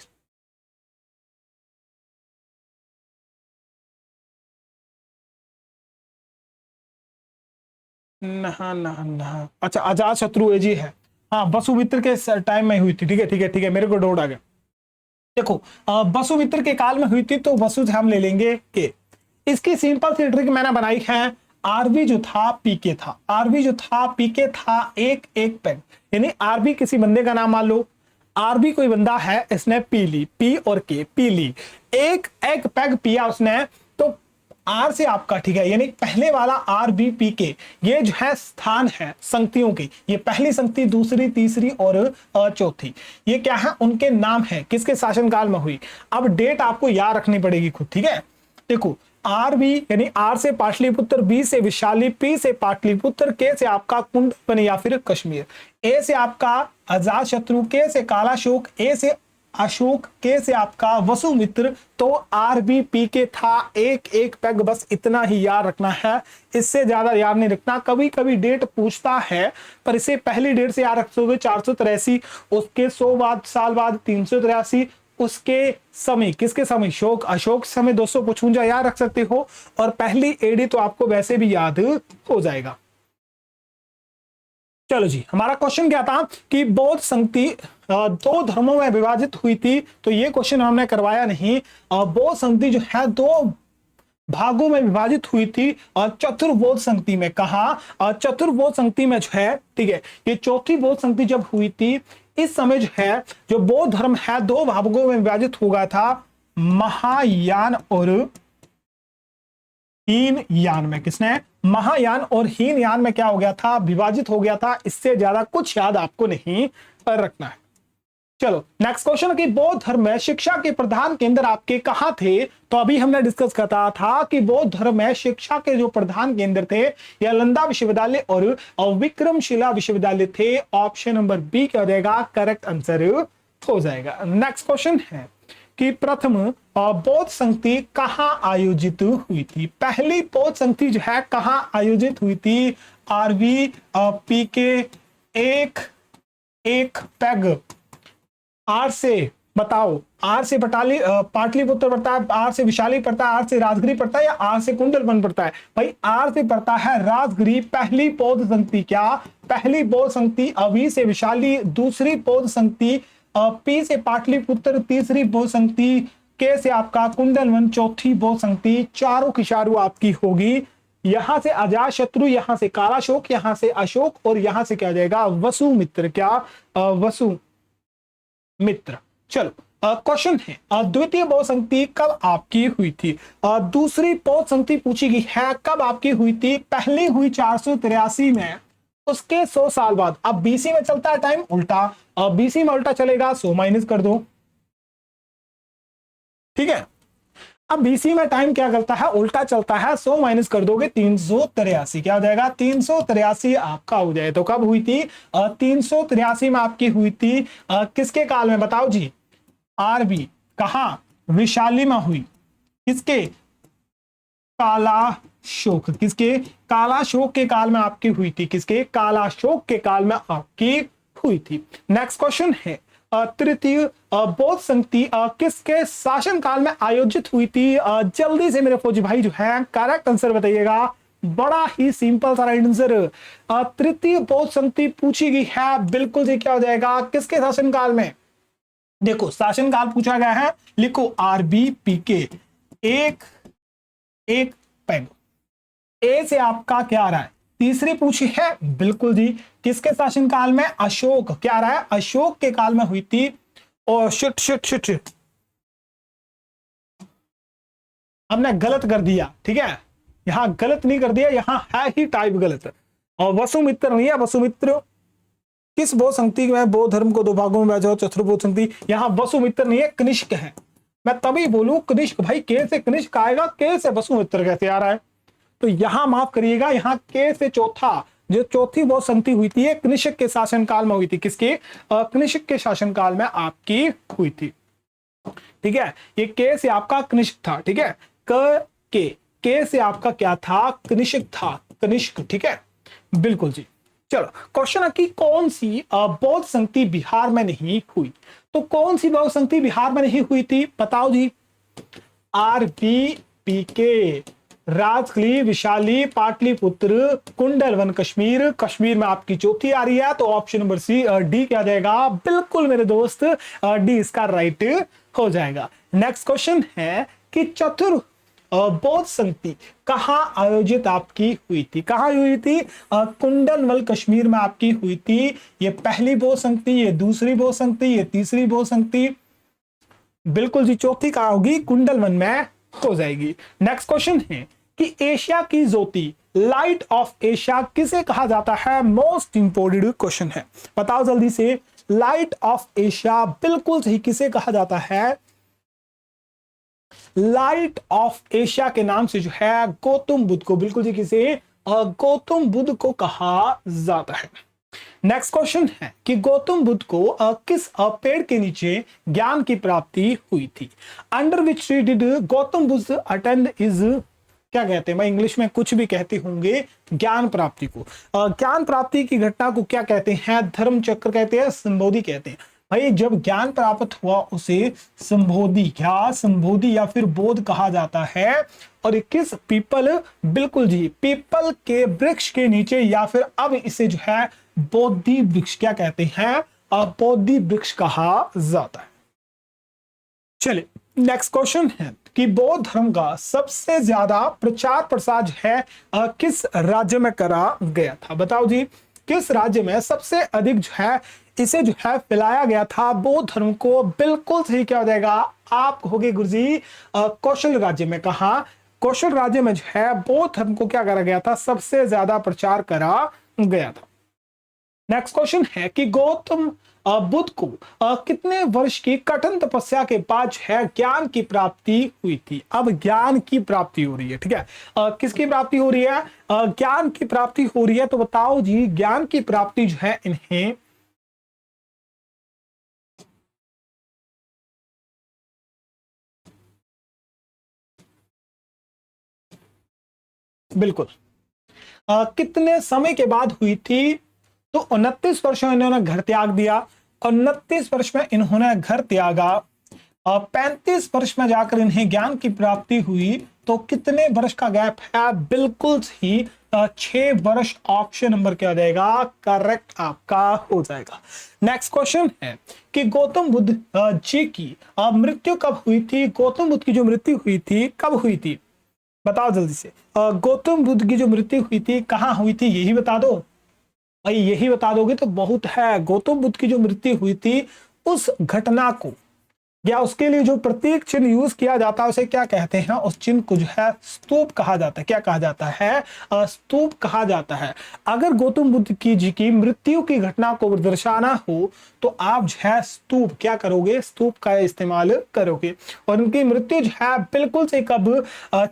नहा अच्छा, अजातशत्रु जी है, हाँ वसुमित्र के टाइम में हुई थी, ठीक है ठीक है ठीक है, मेरे को डाउट आ गया। देखो वसुमित्र के काल में हुई थी, तो वसु से हम ले लेंगे के। इसकी सिंपल सी ट्रिक मैंने बनाई है। आरबी जो था पीके था, आरबी जो था पीके था, एक पैग, यानी आरबी किसी बंदे का नाम मान लो। आरबी कोई बंदा है, इसने पी ली, पी और के, पी ली, एक पैग पिया उसने, तो आर से आपका, ठीक है, यानी पहले वाला आर बी पी के, ये जो है स्थान है संगतियों के। ये पहली संगति, दूसरी, तीसरी और चौथी, ये क्या है? उनके नाम है, किसके शासनकाल में हुई। अब डेट आपको याद रखनी पड़ेगी खुद, ठीक है। देखो आर बी यानी आर से पाटलिपुत्र, बी से विशाली, पी से पाटलिपुत्र, के से आपका कुंडलवन या फिर कश्मीर, ए से आपका अजातशत्रु, के से कालाशोक, ए से अशोक, के से आपका वसुमित्र। तो आर बी पी के था, एक पैग, बस इतना ही याद रखना है, इससे ज्यादा याद नहीं रखना। कभी कभी डेट पूछता है, पर इसे पहली डेट से याद रख सकते हो 483, उसके 100 साल बाद 383, उसके समय, किसके समय? अशोक समय 255 याद रख सकते हो, और पहली एडी तो आपको वैसे भी याद हो जाएगा। चलो जी, हमारा क्वेश्चन क्या था कि बौद्ध संगति 2 धर्मों में विभाजित हुई थी, तो ये क्वेश्चन हमने करवाया नहीं। बौद्ध संगति जो है 2 भागों में विभाजित हुई थी, और चतुर्बौद्ध संगति में। कहा? चतुर्बौद्ध संगति में जो है, ठीक है, ये चौथी बौद्ध संगति जब हुई थी, इस समय जो है जो बौद्ध धर्म है 2 भागों में विभाजित हो गया था, महायान और हीनयान में। किसने? महायान और हीनयान में क्या हो गया था? विभाजित हो गया था। इससे ज्यादा कुछ याद आपको नहीं रखना है। चलो नेक्स्ट क्वेश्चन कि बौद्ध धर्म में शिक्षा के प्रधान केंद्र आपके कहां थे? तो अभी हमने डिस्कस करता था कि बौद्ध धर्म में शिक्षा के जो प्रधान केंद्र थे, या नालंदा विश्वविद्यालय और विक्रमशिला विश्वविद्यालय थे। ऑप्शन नंबर बी क्या हो जाएगा? करेक्ट आंसर हो जाएगा। नेक्स्ट क्वेश्चन है कि प्रथम बौद्ध संगति कहां आयोजित हुई थी? पहली बौद्ध संगति जो है कहां आयोजित हुई थी? आरबी पी के, एक पैग, आर से बताओ, आर से पाटलिपुत्र पड़ता है, आर से विशाली पड़ता है, आर से राजगिरी पड़ता है, या आर से कुंडलवन पड़ता है? भाई आर से पड़ता है राजगिरी, पहली पौध संगति। क्या? पहली पौध संगति। अभी से विशाली दूसरी पौध संगति, पी से पाटलिपुत्र तीसरी पौध संगति, के से आपका कुंडलवन चौथी पौध संगति। चारों की चारों आपकी होगी। यहां से अजात शत्रु, यहां से कालाशोक, यहां से अशोक, और यहां से क्या जाएगा? वसुमित्र। क्या? वसुमित्र। चलो क्वेश्चन है, द्वितीय पौध संगति कब आपकी हुई थी? दूसरी पौध संगति पूछी गई है कब आपकी हुई थी? पहली हुई 483 में, उसके 100 साल बाद। अब बीसी में चलता है टाइम उल्टा, बीसी में उल्टा चलेगा, 100 माइनस कर दो, ठीक है। अब बीसी में टाइम क्या करता है? उल्टा चलता है, 100 माइनस कर दोगे 383। क्या हो जाएगा? 383 आपका हो जाए। तो कब हुई थी? 383 में आपकी हुई थी। किसके काल में बताओ जी? आरबी। कहा? विशाली में हुई। किसके? कालाशोक। किसके? कालाशोक के काल में आपकी हुई थी। किसके? कालाशोक के काल में आपकी हुई थी। नेक्स्ट क्वेश्चन है, तृतीय बौद्ध संगति किसके शासन काल में आयोजित हुई थी? जल्दी से मेरे फौजी भाई जो है करेक्ट आंसर बताइएगा। बड़ा ही सिंपल सा आंसर। तृतीय बौद्ध संगति पूछी गई है, बिल्कुल जी। क्या हो जाएगा? किसके शासन काल में? देखो शासन काल पूछा गया है, लिखो आरबीपीके। एक पेग। ए से आपका क्या आ रहा है? तीसरी पूछी है, बिल्कुल जी। किसके शासन काल में? अशोक। क्या आ रहा है? अशोक के काल में हुई थी। और शिट शिट शिट शिट, हमने गलत कर दिया, ठीक है। यहां गलत नहीं कर दिया, यहां है ही टाइप गलत। और वसुमित्र नहीं है, वसुमित्र किस बौद्ध संगति में बौद्ध धर्म को दो भागों में बांटा? चतुर्बौद्ध संगति। यहां वसुमित्र नहीं है, कनिष्क है। मैं तभी बोलूं कनिष्क, भाई के से कनिष्क आएगा, के से वसुमित्र कैसे आ रहा है? तो यहां माफ करिएगा, यहां के से चौथा, जो चौथी बौद्ध संगति हुई थी, कनिष्क के शासन काल में हुई थी। किसके? कनिष्क के शासन काल में आपकी हुई थी, ठीक है। ये के से आपका कनिष्क था, ठीक है। के से आपका क्या था? कनिष्क था, कनिष्क, ठीक है, बिल्कुल जी। चलो क्वेश्चन है कि कौन सी बौद्ध संगति बिहार में नहीं हुई? तो कौन सी बौद्ध संगति बिहार में नहीं हुई थी? बताओ जी। आरबीपीके, राजगिरी, विशाली, पाटलिपुत्र, कुंडलवन कश्मीर। कश्मीर में आपकी चौथी आ रही है, तो ऑप्शन नंबर सी डी क्या जाएगा? बिल्कुल मेरे दोस्त, डी इसका राइट हो जाएगा। नेक्स्ट क्वेश्चन है कि चतुर बौद्ध संगति कहां आयोजित आपकी हुई थी? कहां हुई थी? कुंडलवन कश्मीर में आपकी हुई थी। ये पहली बौद्ध संगति, ये दूसरी बौद्ध संगति, ये तीसरी बौद्ध संगति, बिल्कुल जी। चौथी कहां होगी? कुंडलवन में हो जाएगी। नेक्स्ट क्वेश्चन है कि एशिया की ज्योति, लाइट ऑफ एशिया किसे कहा जाता है? मोस्ट इंपोर्टेंट क्वेश्चन है, बताओ जल्दी से। लाइट ऑफ एशिया बिल्कुल सही, किसे कहा जाता है? लाइट ऑफ एशिया के नाम से जो है गौतम बुद्ध को, बिल्कुल जी, किसे? गौतम बुद्ध को कहा जाता है। नेक्स्ट क्वेश्चन है कि गौतम बुद्ध को किस पेड़ के नीचे ज्ञान की प्राप्ति हुई थी? Under which tree did Gautam Buddha attend is, क्या कहते हैं भाई, इंग्लिश में कुछ भी कहते होंगे ज्ञान प्राप्ति को। ज्ञान प्राप्ति की घटना को क्या कहते हैं? धर्म चक्र कहते हैं, संबोधि कहते हैं। भाई जब ज्ञान प्राप्त हुआ उसे संबोधि, क्या संबोधि या फिर बोध कहा जाता है। और किस पीपल, बिल्कुल जी, पीपल के वृक्ष के नीचे, या फिर अब इसे जो है बोधि वृक्ष क्या कहते हैं? बोधि वृक्ष कहा जाता है। चलिए नेक्स्ट क्वेश्चन है कि बौद्ध धर्म का सबसे ज्यादा प्रचार प्रसार जो है किस राज्य में करा गया था? बताओ जी, किस राज्य में सबसे अधिक जो है इसे जो है फैलाया गया था बौद्ध धर्म को? बिल्कुल सही क्या हो जाएगा? आप कहोगे गुरुजी कौशल राज्य में। कहा? कौशल राज्य में जो है बौद्ध धर्म को क्या करा गया था? सबसे ज्यादा प्रचार करा गया था। नेक्स्ट क्वेश्चन है कि गौतम बुद्ध को कितने वर्ष की कठिन तपस्या के बाद है ज्ञान की प्राप्ति हुई थी? अब ज्ञान की प्राप्ति हो रही है, ठीक है। किसकी प्राप्ति हो रही है? ज्ञान की प्राप्ति हो रही है। तो बताओ जी, ज्ञान की प्राप्ति जो है इन्हें बिल्कुल कितने समय के बाद हुई थी? तो 29 वर्षों इन्होंने घर त्याग दिया। और 29 वर्ष में इन्होंने घर त्यागा और 35 वर्ष में जाकर इन्हें ज्ञान की प्राप्ति हुई, तो कितने वर्ष का गैप है? बिल्कुल ही 6 वर्ष। ऑप्शन नंबर क्या हो जाएगा? करेक्ट आपका हो जाएगा। नेक्स्ट क्वेश्चन है कि गौतम बुद्ध जी की मृत्यु कब हुई थी? गौतम बुद्ध की जो मृत्यु हुई थी कब हुई थी? बताओ जल्दी से। गौतम बुद्ध की जो मृत्यु हुई थी कहाँ हुई थी? यही बता दो भाई, यही बता दोगे तो बहुत है। गौतम बुद्ध की जो मृत्यु हुई थी उस घटना को या उसके लिए जो प्रतीक चिन्ह यूज किया जाता है उसे क्या कहते हैं? उस चिन्ह को जो है स्तूप कहा जाता है। क्या कहा जाता है? स्तूप कहा जाता है। अगर गौतम बुद्ध की जी की मृत्यु की घटना को दर्शाना हो तो आप जो है स्तूप क्या करोगे? स्तूप का इस्तेमाल करोगे। और उनकी मृत्यु जो है बिल्कुल से कब?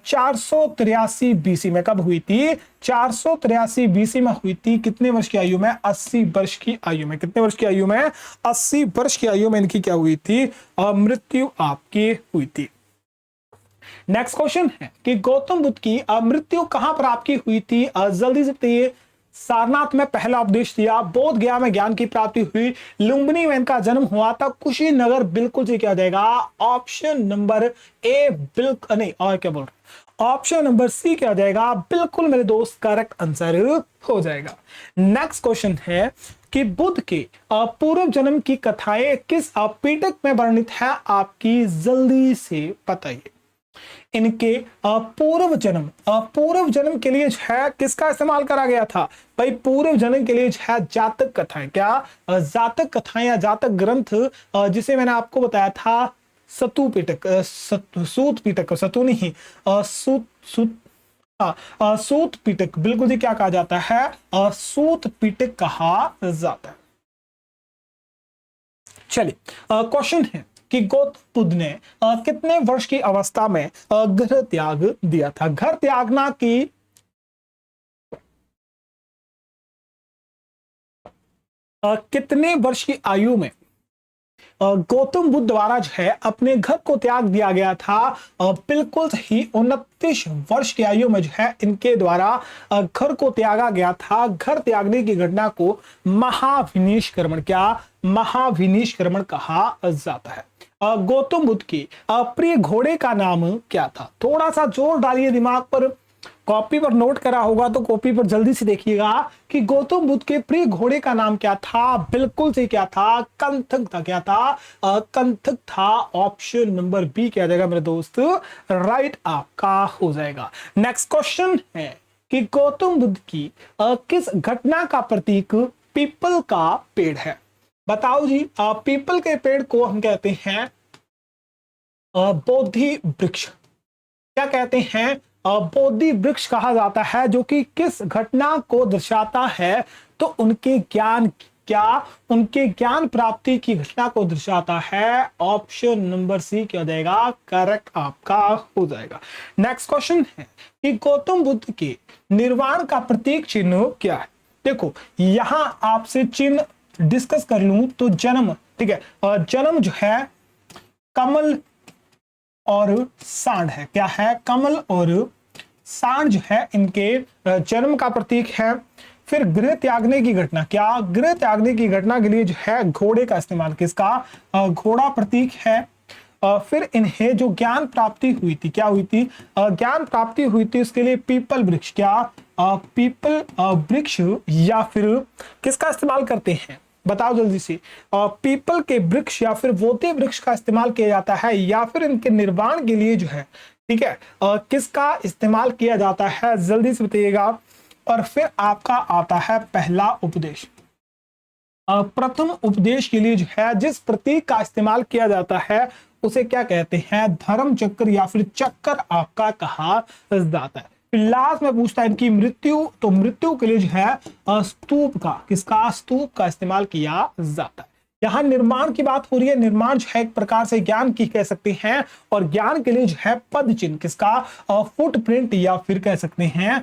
483 बीसी में। कब हुई थी? 483 बीसी में हुई थी। कितने वर्ष की आयु में? 80 वर्ष की आयु में। कितने वर्ष की आयु में? 80 वर्ष की आयु में इनकी क्या हुई थी? मृत्यु आपकी हुई थी। नेक्स्ट क्वेश्चन है कि गौतम बुद्ध की मृत्यु कहां पर आपकी हुई थी? जल्दी से बताइए। सारनाथ में पहला उपदेश दिया, बोध गया में ज्ञान की प्राप्ति हुई, लुम्बिनी में इनका जन्म हुआ था, कुशीनगर बिल्कुल से क्या जाएगा? ऑप्शन नंबर ए बिल्कुल नहीं, और क्या बोल रहे? ऑप्शन नंबर सी क्या जाएगा? बिल्कुल मेरे दोस्त करेक्ट आंसर हो जाएगा। नेक्स्ट क्वेश्चन है कि बुद्ध के पूर्व जन्म की कथाएं किस पीटक में वर्णित है? आपकी जल्दी से बताइए। इनके पूर्व जन्म के लिए है किसका इस्तेमाल करा गया था? भाई पूर्व जन्म के लिए है जातक कथाएं। क्या? जातक कथाएं या जातक ग्रंथ, जिसे मैंने आपको बताया था सतु पिटक, सूत पिटक, सतु नहीं, सूत पिटक। बिल्कुल जी क्या कहा जाता है? सूत पिटक कहा जाता है। चलिए क्वेश्चन है कि गौतम बुद्ध ने कितने वर्ष की अवस्था में घर त्याग दिया था? घर त्यागना की कितने वर्ष की आयु में गौतम बुद्ध द्वारा जो है अपने घर को त्याग दिया गया था? बिल्कुल ही 29 वर्ष की आयु में जो है इनके द्वारा घर को त्यागा गया था। घर त्यागने की घटना को महाविनिष्क्रमण, क्या? महाविनिष्क्रमण कहा जाता है। गौतम बुद्ध की प्रिय घोड़े का नाम क्या था? थोड़ा सा जोर डालिए दिमाग पर। कॉपी पर नोट करा होगा तो कॉपी पर जल्दी से देखिएगा कि गौतम बुद्ध के प्रिय घोड़े का नाम क्या था? बिल्कुल से क्या था? कंथक था। क्या था? कंथक था। ऑप्शन नंबर बी क्या जाएगा मेरे दोस्त? राइट आपका हो जाएगा। नेक्स्ट क्वेश्चन है कि गौतम बुद्ध की किस घटना का प्रतीक पीपल का पेड़ है? बताओ जी। पीपल के पेड़ को हम कहते हैं बोधि वृक्ष। क्या कहते हैं? बोधि वृक्ष कहा जाता है, जो कि किस घटना को दर्शाता है? तो उनके ज्ञान, क्या? उनके ज्ञान प्राप्ति की घटना को दर्शाता है। ऑप्शन नंबर सी क्या हो जाएगा? करेक्ट आपका हो जाएगा। नेक्स्ट क्वेश्चन है कि गौतम बुद्ध के निर्वाण का प्रतीक चिन्ह क्या है? देखो यहां आपसे चिन्ह डिस्कस कर लूं तो जन्म, ठीक है, जन्म जो है कमल और सांड है। क्या है? कमल और सांड जो है इनके जन्म का प्रतीक है। फिर गृह त्यागने की घटना, क्या? गृह त्यागने की घटना के लिए जो है घोड़े का इस्तेमाल, किसका? घोड़ा प्रतीक है। फिर इन्हें जो ज्ञान प्राप्ति हुई थी, क्या हुई थी? ज्ञान प्राप्ति हुई थी, उसके लिए पीपल वृक्ष, क्या? पीपल वृक्ष या फिर किसका इस्तेमाल करते हैं? बताओ जल्दी से। पीपल के वृक्ष या फिर बोधि वृक्ष का इस्तेमाल किया जाता है, या फिर इनके निर्वाण के लिए जो है, ठीक है, किसका इस्तेमाल किया जाता है? जल्दी से बताइएगा। और फिर आपका आता है पहला उपदेश। प्रथम उपदेश के लिए जो है जिस प्रतीक का इस्तेमाल किया जाता है उसे क्या कहते हैं? धर्म चक्र या फिर चक्कर आपका कहा जाता है। लास्ट में पूछता है इनकी मृत्यु, तो मृत्यु के लिए जो है स्तूप का, किसका? स्तूप का इस्तेमाल किया जाता है। यहाँ निर्माण की बात हो रही है। निर्माण जो है एक प्रकार से ज्ञान की कह सकते हैं, और ज्ञान के लिए जो है पद चिन्ह, किसका? फुटप्रिंट या फिर कह सकते हैं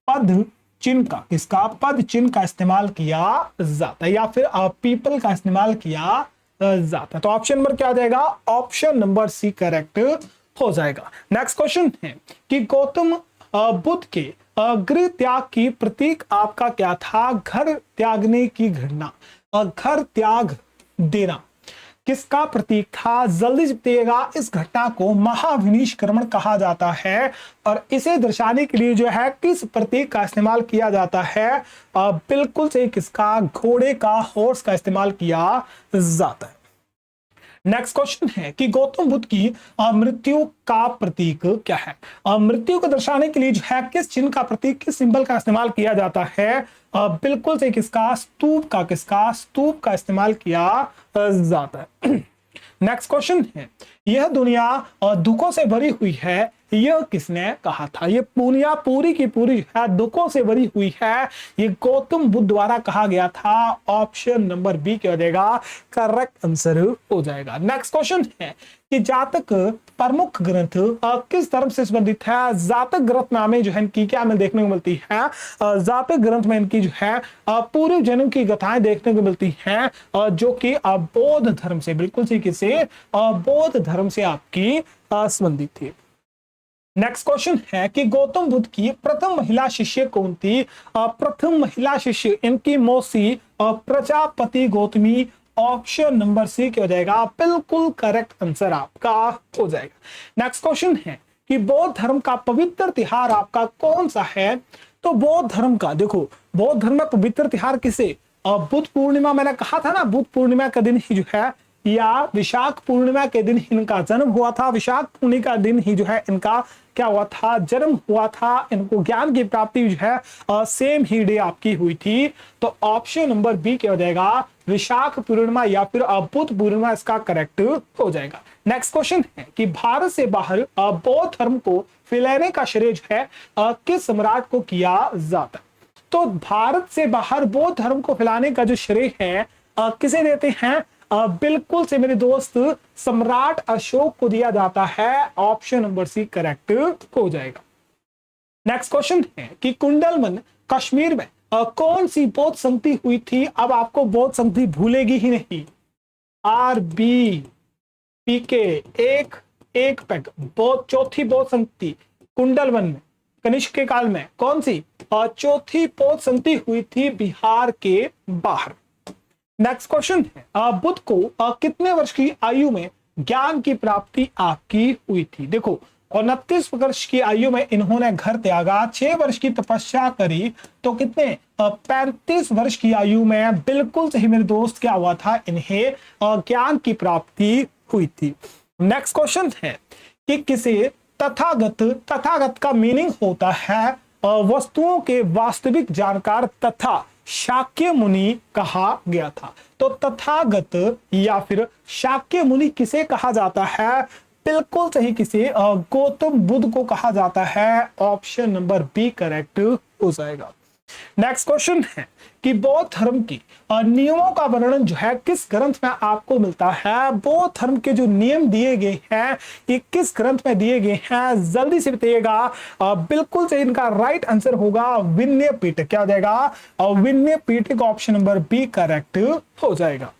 पद चिन्ह का, किसका? पद चिन्ह का इस्तेमाल किया जाता है, या फिर पीपल का इस्तेमाल किया जाता है। तो ऑप्शन नंबर क्या आ जाएगा? ऑप्शन नंबर सी करेक्ट हो जाएगा। नेक्स्ट क्वेश्चन है कि गौतम बुद्ध के गृह त्याग की प्रतीक आपका क्या था? घर त्यागने की घटना, घर त्याग देना किसका प्रतीक था? जल्दी से बताइएगा। इस घटना को महाविनिष्क्रमण कहा जाता है और इसे दर्शाने के लिए जो है किस प्रतीक का इस्तेमाल किया जाता है? बिल्कुल सही, किसका? घोड़े का, हॉर्स का इस्तेमाल किया जाता है। नेक्स्ट क्वेश्चन है कि गौतम बुद्ध की मृत्यु का प्रतीक क्या है? मृत्यु को दर्शाने के लिए जो है किस चिन्ह का प्रतीक, किस सिंबल का इस्तेमाल किया जाता है? बिल्कुल सही, किसका? स्तूप का। किसका? स्तूप का इस्तेमाल किया जाता है। नेक्स्ट क्वेश्चन है, यह दुनिया दुखों से भरी हुई है, यह किसने कहा था? ये दुनिया पूरी की पूरी है दुखों से भरी हुई है, ये गौतम बुद्ध द्वारा कहा गया था। ऑप्शन नंबर बी क्या हो जाएगा? करेक्ट आंसर हो जाएगा। नेक्स्ट क्वेश्चन है कि जातक प्रमुख ग्रंथ किस धर्म से संबंधित है? जातक ग्रंथ में हमें जो है इनकी क्या हमें देखने को मिलती है? जातक ग्रंथ में इनकी जो है पूर्व जन्म की गाथाएं देखने को मिलती हैं, जो कि बौद्ध धर्म से, बिल्कुल सी किसे? बौद्ध धर्म से आपकी संबंधित थी। नेक्स्ट क्वेश्चन है कि गौतम बुद्ध की प्रथम महिला शिष्य कौन थी? प्रथम महिला शिष्य इनकी मौसी Prajapati Gautami. Option number C क्या हो जाएगा? बिल्कुल करेक्ट आंसर आपका हो जाएगा। नेक्स्ट क्वेश्चन है कि बौद्ध धर्म का पवित्र त्योहार आपका कौन सा है? तो बौद्ध धर्म का, देखो बौद्ध धर्म में पवित्र त्योहार किसे? बुद्ध पूर्णिमा, मैंने कहा था ना, बुद्ध पूर्णिमा का दिन ही जो है, या विशाख पूर्णिमा के दिन इनका जन्म हुआ था। विशाख पूर्णिमा का दिन ही जो है इनका क्या हुआ था? जन्म हुआ था। इनको ज्ञान की प्राप्ति जो है सेम ही डे आपकी हुई थी। तो ऑप्शन नंबर बी क्या हो जाएगा? विशाख पूर्णिमा या फिर बुद्ध पूर्णिमा इसका करेक्ट हो जाएगा। नेक्स्ट क्वेश्चन है कि भारत से बाहर बौद्ध धर्म को फैलाने का श्रेय जो है किस सम्राट को किया जाता है? तो भारत से बाहर बौद्ध धर्म को फैलाने का जो श्रेय है किसे देते हैं? बिल्कुल से मेरे दोस्त सम्राट अशोक को दिया जाता है। ऑप्शन नंबर सी करेक्ट हो जाएगा। नेक्स्ट क्वेश्चन है कि कुंडलवन कश्मीर में कौन सी बौद्ध संगति हुई थी? अब आपको बौद्ध संगति भूलेगी ही नहीं। आर बी पी के एक पैक बौद्ध, चौथी बौद्ध संगति कुंडलवन में कनिष्क के काल में कौन सी? चौथी बौद्ध संगति हुई थी बिहार के बाहर। नेक्स्ट क्वेश्चन है बुद्ध को कितने वर्ष की आयु में ज्ञान की प्राप्ति आपकी हुई थी? देखो 29 वर्ष की आयु में इन्होंने घर त्यागा, 6 वर्ष की तपस्या करी, तो कितने? 35 वर्ष की आयु में बिल्कुल सही मेरे दोस्त क्या हुआ था? इन्हें ज्ञान की प्राप्ति हुई थी। नेक्स्ट क्वेश्चन है कि किसे तथागत का मीनिंग होता है वस्तुओं के वास्तविक जानकार तथा शाक्य मुनि कहा गया था। तो तथागत या फिर शाक्य मुनि किसे कहा जाता है? बिल्कुल सही, किसे? गौतम बुद्ध को कहा जाता है। ऑप्शन नंबर बी करेक्ट हो जाएगा। नेक्स्ट क्वेश्चन है कि बौद्ध धर्म की नियमों का वर्णन जो है किस ग्रंथ में आपको मिलता है? बौद्ध धर्म के जो नियम दिए गए हैं ये किस ग्रंथ में दिए गए हैं? जल्दी से बताइएगा। बिल्कुल से इनका राइट आंसर होगा विनय पिटक। क्या हो जाएगा? Vinaya Pitaka. Option number B correct हो जाएगा।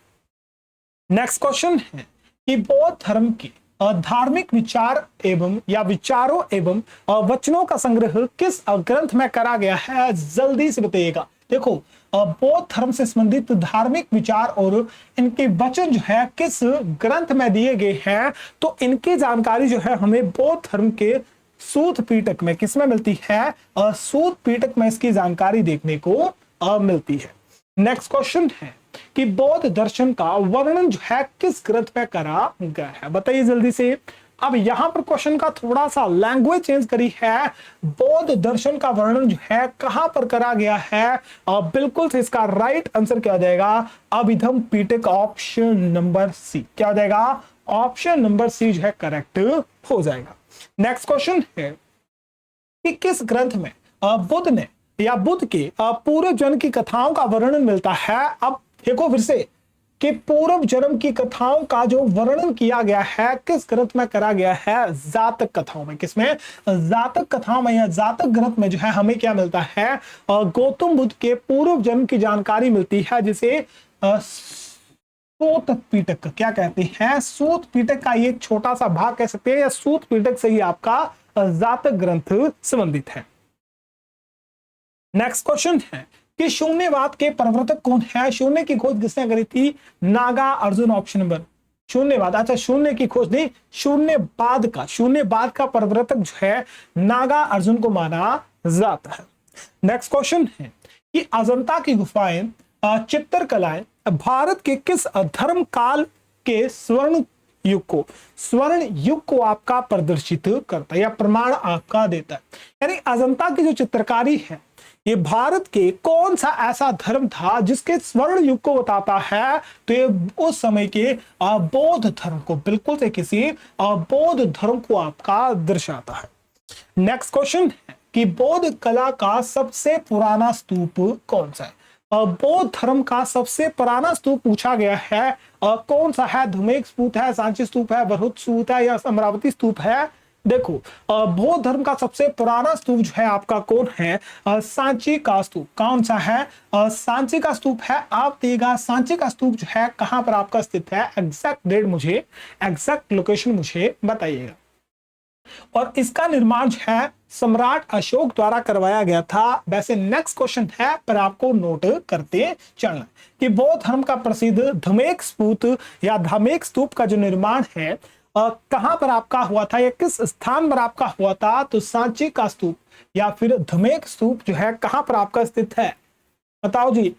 नेक्स्ट क्वेश्चन है कि बौद्ध धर्म की धार्मिक विचार एवं या विचारों एवं वचनों का संग्रह किस ग्रंथ में करा गया है? जल्दी से बताइएगा। देखो बौद्ध धर्म से संबंधित धार्मिक विचार और इनके वचन जो है किस ग्रंथ में दिए गए हैं? तो इनकी जानकारी जो है हमें बौद्ध धर्म के सूत पीटक में किसमें मिलती है? सूत पीटक में इसकी जानकारी देखने को मिलती है। नेक्स्ट क्वेश्चन है कि बौद्ध दर्शन का वर्णन जो है किस ग्रंथ में करा गया है? बताइए जल्दी से। अब यहां पर क्वेश्चन का थोड़ा सा लैंग्वेज चेंज करी है। बौद्ध दर्शन का वर्णन जो है कहां पर करा गया है? बिल्कुल से इसका राइट आंसर क्या हो जाएगा? अभिधम पिटक। ऑप्शन नंबर सी क्या हो जाएगा? ऑप्शन नंबर सी जो है करेक्ट हो जाएगा। नेक्स्ट क्वेश्चन है कि किस ग्रंथ में बुद्ध ने या बुद्ध के पूर्व जन्म की कथाओं का वर्णन मिलता है? अब देखो फिर से कि पूर्व जन्म की कथाओं का जो वर्णन किया गया है किस ग्रंथ में करा गया है? जातक कथाओं में। किसमें? जातक कथाओं में या जातक ग्रंथ में जो है हमें क्या मिलता है? गौतम बुद्ध के पूर्व जन्म की जानकारी मिलती है, जिसे सूत पीटक क्या कहते हैं? सूत पीटक का एक छोटा सा भाग कह सकते हैं, या सूत पीटक से ही आपका जातक ग्रंथ संबंधित है। नेक्स्ट क्वेश्चन है कि शून्यवाद के प्रवर्तक कौन है? शून्य की खोज किसने करी थी? Naga Arjun, option number. शून्यवाद, अच्छा शून्य की खोज नहीं, शून्यवाद का प्रवर्तक जो है नागा अर्जुन को माना जाता है। नेक्स्ट क्वेश्चन है कि अजंता की गुफाएं, चित्रकलाएं भारत के किस धर्म काल के स्वर्ण युग को आपका प्रदर्शित करता है या प्रमाण आपका देता है? यानी अजंता की जो चित्रकारी है ये भारत के कौन सा ऐसा धर्म था जिसके स्वर्ण युग को बताता है? तो ये उस समय के बौद्ध धर्म को, बिल्कुल से किसी बौद्ध धर्म को आपका दर्शाता है। नेक्स्ट क्वेश्चन है कि बौद्ध कला का सबसे पुराना स्तूप कौन सा है? बौद्ध धर्म का सबसे पुराना स्तूप पूछा गया है, कौन सा है? धमेक स्तूप है, सांची स्तूप है, बरहुत स्तूप है या अमरावती स्तूप है? देखो बौद्ध धर्म का सबसे पुराना स्तूप जो है आपका कौन है? सांची का स्तूप। कौन सा है? सांची का स्तूप है। आप देगा सांची का स्तूप जो है कहां पर आपका स्थित है? एग्जैक्ट डेट मुझे, एग्जैक्ट लोकेशन मुझे बताइएगा। और इसका निर्माण जो है सम्राट अशोक द्वारा करवाया गया था। वैसे नेक्स्ट क्वेश्चन है पर आपको नोट करते चलना कि बौद्ध धर्म का प्रसिद्ध धमेक स्तूप या धमेक स्तूप का जो निर्माण है कहां पर आपका हुआ था या किस स्थान पर आपका हुआ था? तो सांची का स्तूप या फिर धमेक स्तूप जो है कहां पर आपका स्थित है? बताओ जी।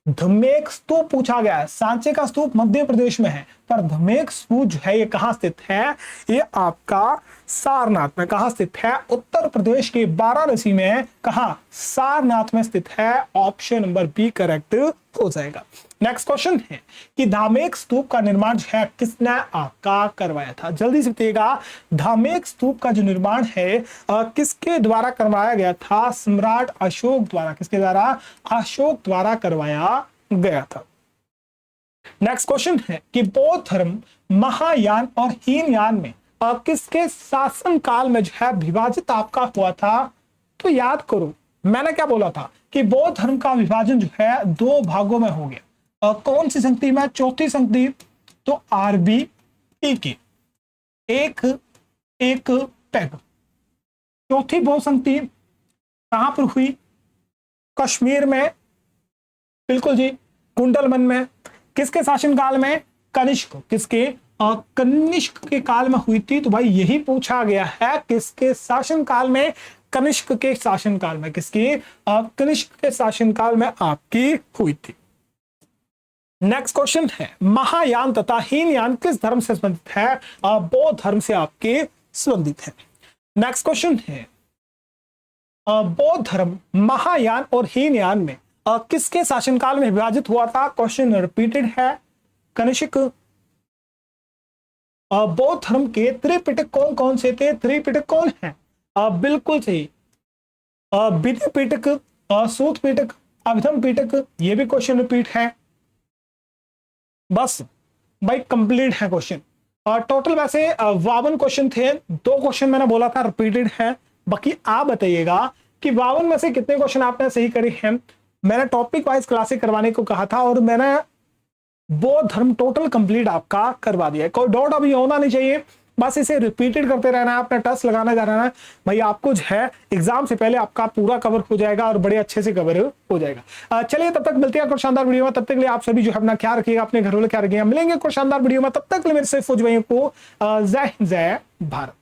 धमेक स्तूप पूछा गया है, सांची का स्तूप मध्य प्रदेश में है, पर धमेक स्तूप जो है ये कहां स्थित है? ये आपका सारनाथ में। कहां स्थित है? उत्तर प्रदेश के वाराणसी में। कहां? सारनाथ में स्थित है। ऑप्शन नंबर बी करेक्ट हो जाएगा। नेक्स्ट क्वेश्चन है कि धामेक स्तूप का निर्माण जो है किसने आपका करवाया था? जल्दी से बताइएगा। धामेक स्तूप का जो निर्माण है किसके द्वारा करवाया गया था? सम्राट अशोक द्वारा। किसके द्वारा? अशोक द्वारा करवाया गया था। नेक्स्ट क्वेश्चन है कि बौद्ध धर्म महायान और हीनयान में किसके शासन काल में जो है विभाजित आपका हुआ था? तो याद करो मैंने क्या बोला था कि बौद्ध धर्म का विभाजन जो है दो भागों में हो गया। कौन सी संधि में? चौथी संधि। तो आरबी की एक पैग। चौथी बौद्ध संधि कहां पर हुई? कश्मीर में। बिल्कुल जी। कुंडलवन में। किसके शासनकाल में? कनिष्क। किसके? कनिष्क के काल में हुई थी। तो भाई यही पूछा गया है किसके शासनकाल में? कनिष्क के शासनकाल में। किसके? कनिष्क के शासनकाल में आपकी हुई थी। नेक्स्ट क्वेश्चन है महायान तथा हीनयान किस धर्म से संबंधित है? बौद्ध धर्म से आपके संबंधित है। नेक्स्ट क्वेश्चन है बौद्ध धर्म महायान और हीनयान में किसके शासनकाल में विभाजित हुआ था? क्वेश्चन रिपीटेड है। कनिष्क। बौद्ध धर्म के त्रिपिटक कौन कौन से थे? त्रिपिटक कौन है? बिल्कुल सही। विधि पिटक, सूत पिटक, अभिधम पिटक। ये भी क्वेश्चन रिपीट है। बस भाई कंप्लीट है क्वेश्चन। टोटल वैसे 52 क्वेश्चन थे। 2 क्वेश्चन मैंने बोला था रिपीटेड है। बाकी आप बताइएगा कि 52 में से कितने क्वेश्चन आपने सही करे हैं। मैंने टॉपिक वाइज क्लासेस करवाने को कहा था और मैंने बौद्ध धर्म टोटल कंप्लीट आपका करवा दिया है। कोई डाउट अभी होना नहीं चाहिए। बस इसे रिपीटेड करते रहना है, अपना टच लगाना जा रहा है भाई। आपको जो है एग्जाम से पहले आपका पूरा कवर हो जाएगा और बड़े अच्छे से कवर हो जाएगा। चलिए तब तक मिलते हैं कुछ शानदार वीडियो में। तब तक के लिए आप सभी जो है अपना ख्याल रखिएगा, अपने घर वाले ख्याल रखिएगा। मिलेंगे कुछ शानदार वीडियो में। तब तक के लिए मेरे से फौज भाइयों को जय हिंद, जय भारत।